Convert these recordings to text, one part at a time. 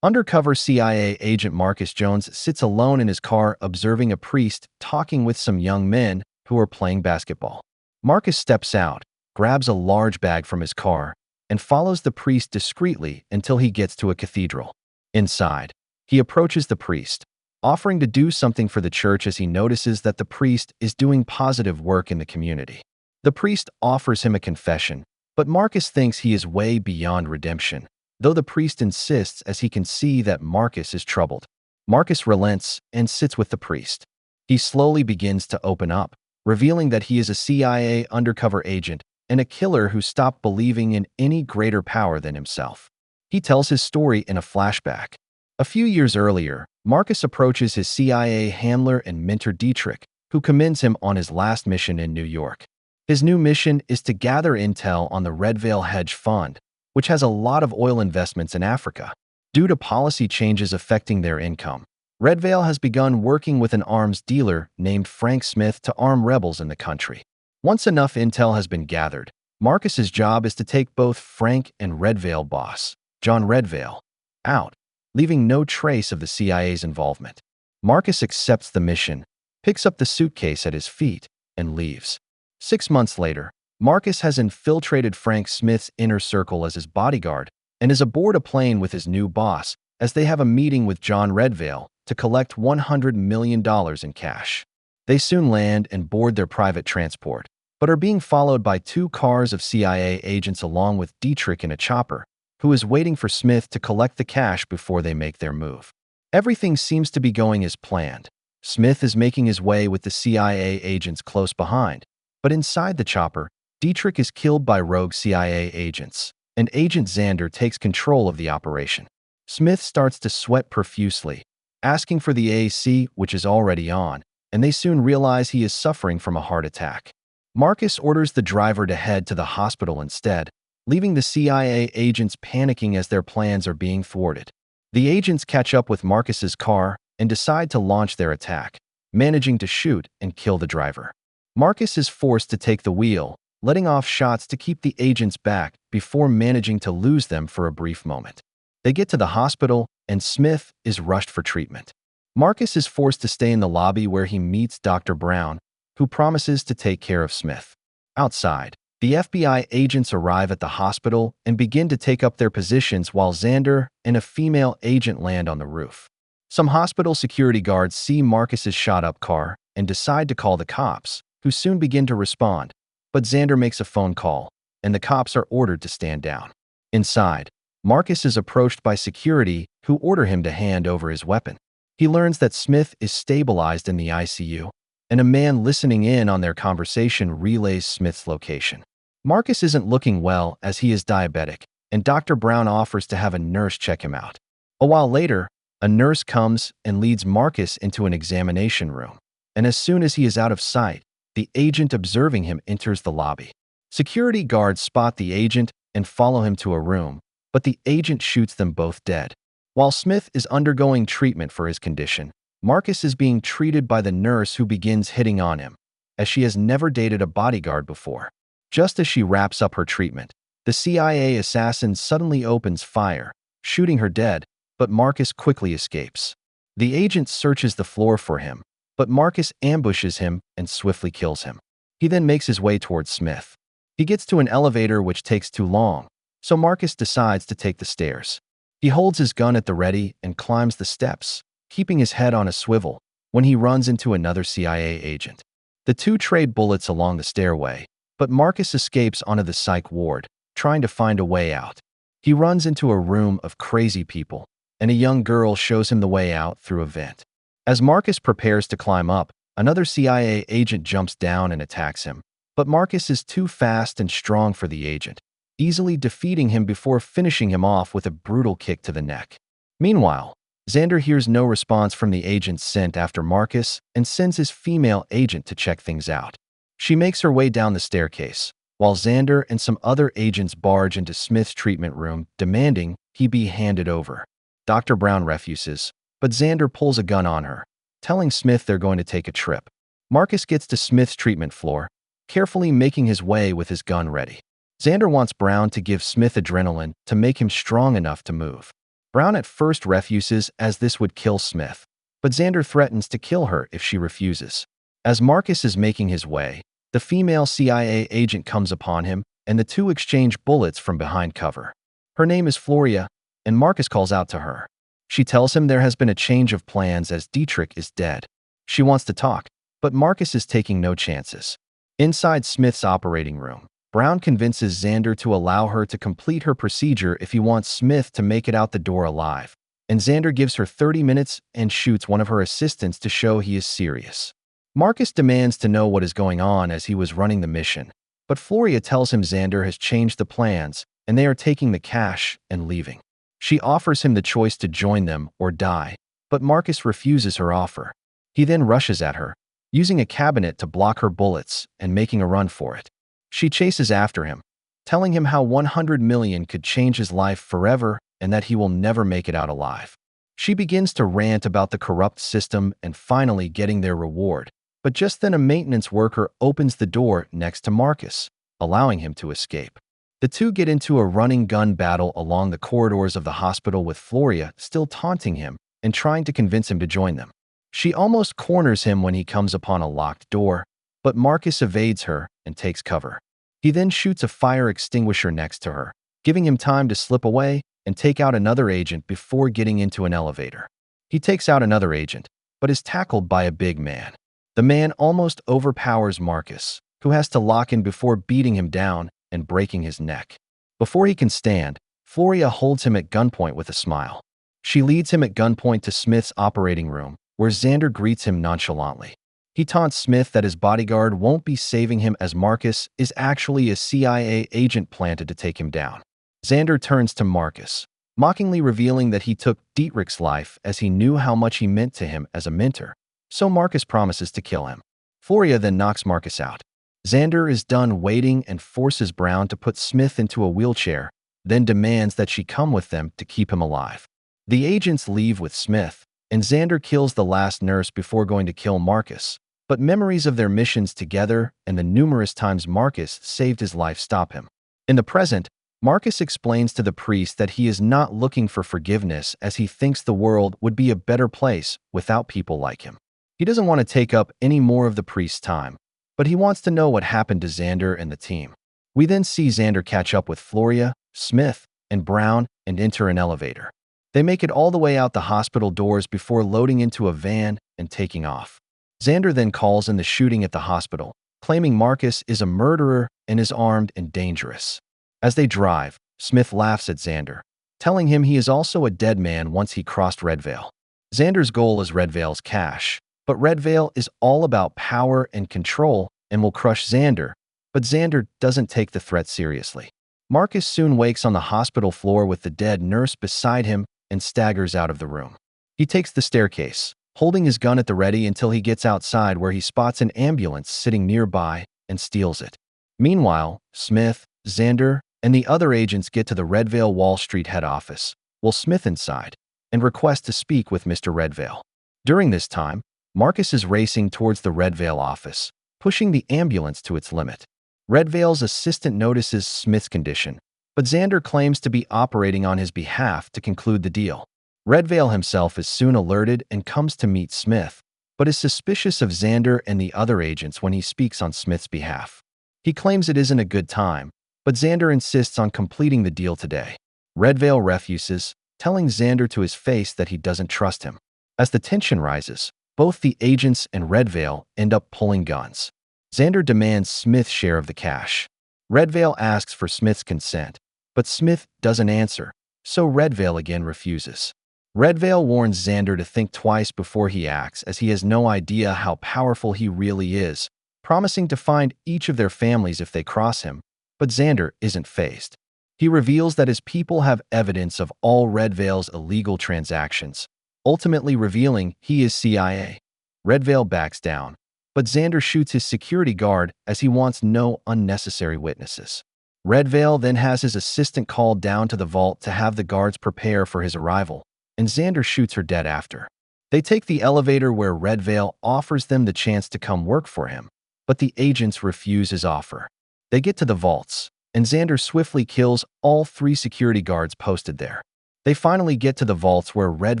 Undercover CIA agent Marcus Jones sits alone in his car observing a priest talking with some young men who are playing basketball. Marcus steps out, grabs a large bag from his car, and follows the priest discreetly until he gets to a cathedral. Inside, he approaches the priest, offering to do something for the church as he notices that the priest is doing positive work in the community. The priest offers him a confession, but Marcus thinks he is way beyond redemption, though the priest insists as he can see that Marcus is troubled. Marcus relents and sits with the priest. He slowly begins to open up, revealing that he is a CIA undercover agent and a killer who stopped believing in any greater power than himself. He tells his story in a flashback. A few years earlier, Marcus approaches his CIA handler and mentor Dietrich, who commends him on his last mission in New York. His new mission is to gather intel on the Red Veil hedge fund, which has a lot of oil investments in Africa. Due to policy changes affecting their income, Red Veil has begun working with an arms dealer named Frank Smith to arm rebels in the country. Once enough intel has been gathered, Marcus's job is to take both Frank and Red Veil boss, John Red Veil, out, leaving no trace of the CIA's involvement. Marcus accepts the mission, picks up the suitcase at his feet, and leaves. 6 months later, Marcus has infiltrated Frank Smith's inner circle as his bodyguard and is aboard a plane with his new boss as they have a meeting with John Red Veil to collect $100 million in cash. They soon land and board their private transport, but are being followed by 2 cars of CIA agents along with Dietrich in a chopper, who is waiting for Smith to collect the cash before they make their move. Everything seems to be going as planned. Smith is making his way with the CIA agents close behind, but inside the chopper, Dietrich is killed by rogue CIA agents, and Agent Xander takes control of the operation. Smith starts to sweat profusely, asking for the AC, which is already on, and they soon realize he is suffering from a heart attack. Marcus orders the driver to head to the hospital instead, leaving the CIA agents panicking as their plans are being thwarted. The agents catch up with Marcus's car and decide to launch their attack, managing to shoot and kill the driver. Marcus is forced to take the wheel, letting off shots to keep the agents back before managing to lose them for a brief moment. They get to the hospital, and Smith is rushed for treatment. Marcus is forced to stay in the lobby where he meets Dr. Brown, who promises to take care of Smith. Outside, the FBI agents arrive at the hospital and begin to take up their positions while Xander and a female agent land on the roof. Some hospital security guards see Marcus's shot-up car and decide to call the cops, who soon begin to respond, but Xander makes a phone call, and the cops are ordered to stand down. Inside, Marcus is approached by security who order him to hand over his weapon. He learns that Smith is stabilized in the ICU, and a man listening in on their conversation relays Smith's location. Marcus isn't looking well as he is diabetic, and Dr. Brown offers to have a nurse check him out. A while later, a nurse comes and leads Marcus into an examination room, and as soon as he is out of sight, the agent observing him enters the lobby. Security guards spot the agent and follow him to a room, but the agent shoots them both dead. While Smith is undergoing treatment for his condition, Marcus is being treated by the nurse who begins hitting on him, as she has never dated a bodyguard before. Just as she wraps up her treatment, the CIA assassin suddenly opens fire, shooting her dead, but Marcus quickly escapes. The agent searches the floor for him, but Marcus ambushes him and swiftly kills him. He then makes his way towards Smith. He gets to an elevator which takes too long, so Marcus decides to take the stairs. He holds his gun at the ready and climbs the steps, keeping his head on a swivel, when he runs into another CIA agent. The two trade bullets along the stairway, but Marcus escapes onto the psych ward, trying to find a way out. He runs into a room of crazy people, and a young girl shows him the way out through a vent. As Marcus prepares to climb up, another CIA agent jumps down and attacks him, but Marcus is too fast and strong for the agent, easily defeating him before finishing him off with a brutal kick to the neck. Meanwhile, Xander hears no response from the agents sent after Marcus and sends his female agent to check things out. She makes her way down the staircase, while Xander and some other agents barge into Smith's treatment room, demanding he be handed over. Dr. Brown refuses, but Xander pulls a gun on her, telling Smith they're going to take a trip. Marcus gets to Smith's treatment floor, carefully making his way with his gun ready. Xander wants Brown to give Smith adrenaline to make him strong enough to move. Brown at first refuses as this would kill Smith, but Xander threatens to kill her if she refuses. As Marcus is making his way, the female CIA agent comes upon him, and the two exchange bullets from behind cover. Her name is Floria, and Marcus calls out to her. She tells him there has been a change of plans as Dietrich is dead. She wants to talk, but Marcus is taking no chances. Inside Smith's operating room, Brown convinces Xander to allow her to complete her procedure if he wants Smith to make it out the door alive, and Xander gives her 30 minutes and shoots one of her assistants to show he is serious. Marcus demands to know what is going on as he was running the mission, but Floria tells him Xander has changed the plans and they are taking the cash and leaving. She offers him the choice to join them or die, but Marcus refuses her offer. He then rushes at her, using a cabinet to block her bullets and making a run for it. She chases after him, telling him how 100 million could change his life forever and that he will never make it out alive. She begins to rant about the corrupt system and finally getting their reward, but just then a maintenance worker opens the door next to Marcus, allowing him to escape. The two get into a running gun battle along the corridors of the hospital with Floria still taunting him and trying to convince him to join them. She almost corners him when he comes upon a locked door, but Marcus evades her and takes cover. He then shoots a fire extinguisher next to her, giving him time to slip away and take out another agent before getting into an elevator. He takes out another agent, but is tackled by a big man. The man almost overpowers Marcus, who has to lock in before beating him down and breaking his neck. Before he can stand, Floria holds him at gunpoint with a smile. She leads him at gunpoint to Smith's operating room, where Xander greets him nonchalantly. He taunts Smith that his bodyguard won't be saving him as Marcus is actually a CIA agent planted to take him down. Xander turns to Marcus, mockingly revealing that he took Dietrich's life as he knew how much he meant to him as a mentor, so Marcus promises to kill him. Floria then knocks Marcus out. Xander is done waiting and forces Brown to put Smith into a wheelchair, then demands that she come with them to keep him alive. The agents leave with Smith, and Xander kills the last nurse before going to kill Marcus, but memories of their missions together and the numerous times Marcus saved his life stop him. In the present, Marcus explains to the priest that he is not looking for forgiveness as he thinks the world would be a better place without people like him. He doesn't want to take up any more of the priest's time, but he wants to know what happened to Xander and the team. We then see Xander catch up with Floria, Smith, and Brown and enter an elevator. They make it all the way out the hospital doors before loading into a van and taking off. Xander then calls in the shooting at the hospital, claiming Marcus is a murderer and is armed and dangerous. As they drive, Smith laughs at Xander, telling him he is also a dead man once he crossed Red Veil. Xander's goal is Red Veil's cash, but Red Veil is all about power and control and will crush Xander, but Xander doesn't take the threat seriously. Marcus soon wakes on the hospital floor with the dead nurse beside him and staggers out of the room. He takes the staircase, holding his gun at the ready until he gets outside where he spots an ambulance sitting nearby and steals it. Meanwhile, Smith, Xander, and the other agents get to the Red Veil Wall Street head office, while Smith inside, and request to speak with Mr. Red Veil. During this time, Marcus is racing towards the Red Veil office, pushing the ambulance to its limit. Red Veil's assistant notices Smith's condition, but Xander claims to be operating on his behalf to conclude the deal. Red Veil himself is soon alerted and comes to meet Smith, but is suspicious of Xander and the other agents when he speaks on Smith's behalf. He claims it isn't a good time, but Xander insists on completing the deal today. Red Veil refuses, telling Xander to his face that he doesn't trust him. As the tension rises, both the agents and Red Veil end up pulling guns. Xander demands Smith's share of the cash. Red Veil asks for Smith's consent, but Smith doesn't answer, so Red Veil again refuses. Red Veil warns Xander to think twice before he acts as he has no idea how powerful he really is, promising to find each of their families if they cross him, but Xander isn't fazed. He reveals that his people have evidence of all Red Veil's illegal transactions, ultimately revealing he is CIA. Red Veil backs down, but Xander shoots his security guard as he wants no unnecessary witnesses. Red Veil then has his assistant called down to the vault to have the guards prepare for his arrival, and Xander shoots her dead after. They take the elevator where Red Veil offers them the chance to come work for him, but the agents refuse his offer. They get to the vaults, and Xander swiftly kills all 3 security guards posted there. They finally get to the vaults where Red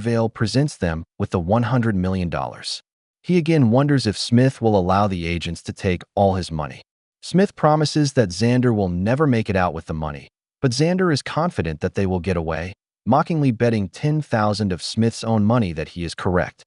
Veil presents them with the $100 million. He again wonders if Smith will allow the agents to take all his money. Smith promises that Xander will never make it out with the money, but Xander is confident that they will get away, mockingly betting 10,000 of Smith's own money that he is correct.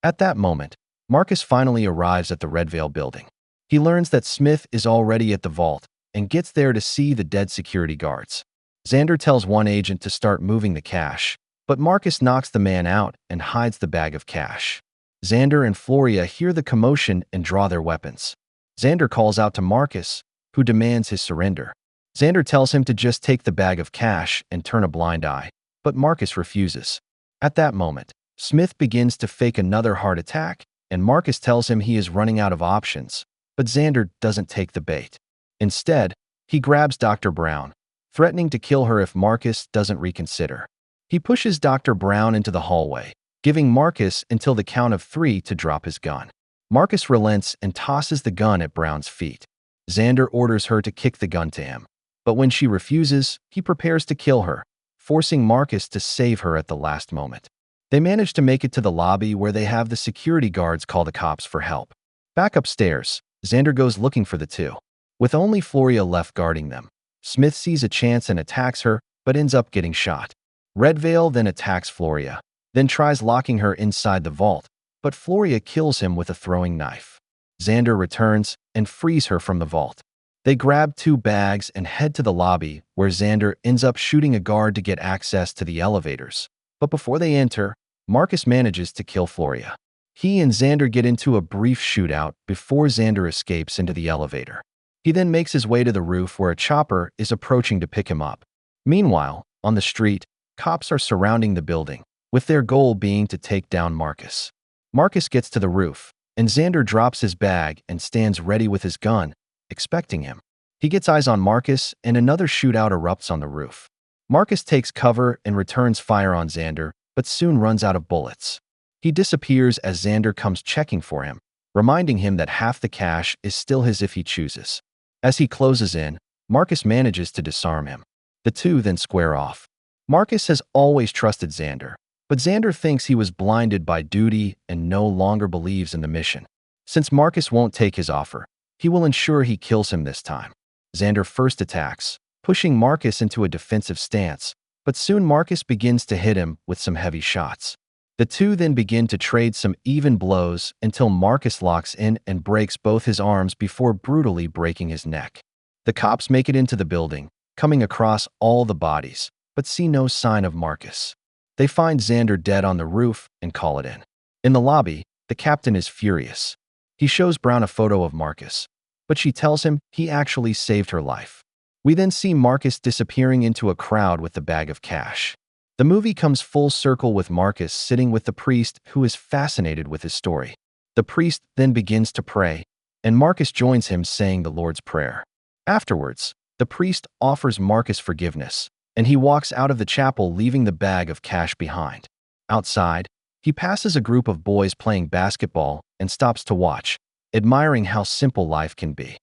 At that moment, Marcus finally arrives at the Red Veil building. He learns that Smith is already at the vault and gets there to see the dead security guards. Xander tells one agent to start moving the cash, but Marcus knocks the man out and hides the bag of cash. Xander and Floria hear the commotion and draw their weapons. Xander calls out to Marcus, who demands his surrender. Xander tells him to just take the bag of cash and turn a blind eye, but Marcus refuses. At that moment, Smith begins to fake another heart attack, and Marcus tells him he is running out of options, but Xander doesn't take the bait. Instead, he grabs Dr. Brown, threatening to kill her if Marcus doesn't reconsider. He pushes Dr. Brown into the hallway, giving Marcus until the count of 3 to drop his gun. Marcus relents and tosses the gun at Brown's feet. Xander orders her to kick the gun to him, but when she refuses, he prepares to kill her, forcing Marcus to save her at the last moment. They manage to make it to the lobby where they have the security guards call the cops for help. Back upstairs, Xander goes looking for the two. With only Floria left guarding them, Smith sees a chance and attacks her, but ends up getting shot. Red Veil then attacks Floria, then tries locking her inside the vault, but Floria kills him with a throwing knife. Xander returns and frees her from the vault. They grab 2 bags and head to the lobby, where Xander ends up shooting a guard to get access to the elevators. But before they enter, Marcus manages to kill Floria. He and Xander get into a brief shootout before Xander escapes into the elevator. He then makes his way to the roof where a chopper is approaching to pick him up. Meanwhile, on the street, cops are surrounding the building, with their goal being to take down Marcus. Marcus gets to the roof, and Xander drops his bag and stands ready with his gun, expecting him. He gets eyes on Marcus, and another shootout erupts on the roof. Marcus takes cover and returns fire on Xander, but soon runs out of bullets. He disappears as Xander comes checking for him, reminding him that half the cash is still his if he chooses. As he closes in, Marcus manages to disarm him. The two then square off. Marcus has always trusted Xander, but Xander thinks he was blinded by duty and no longer believes in the mission. Since Marcus won't take his offer, he will ensure he kills him this time. Xander first attacks, pushing Marcus into a defensive stance, but soon Marcus begins to hit him with some heavy shots. The two then begin to trade some even blows until Marcus locks in and breaks both his arms before brutally breaking his neck. The cops make it into the building, coming across all the bodies, but see no sign of Marcus. They find Xander dead on the roof and call it in. In the lobby, the captain is furious. He shows Brown a photo of Marcus, but she tells him he actually saved her life. We then see Marcus disappearing into a crowd with the bag of cash. The movie comes full circle with Marcus sitting with the priest who is fascinated with his story. The priest then begins to pray, and Marcus joins him saying the Lord's Prayer. Afterwards, the priest offers Marcus forgiveness, and he walks out of the chapel leaving the bag of cash behind. Outside, he passes a group of boys playing basketball and stops to watch, admiring how simple life can be.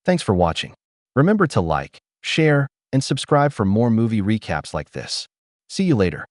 Thanks for watching. Remember to like, share, and subscribe for more movie recaps like this. See you later.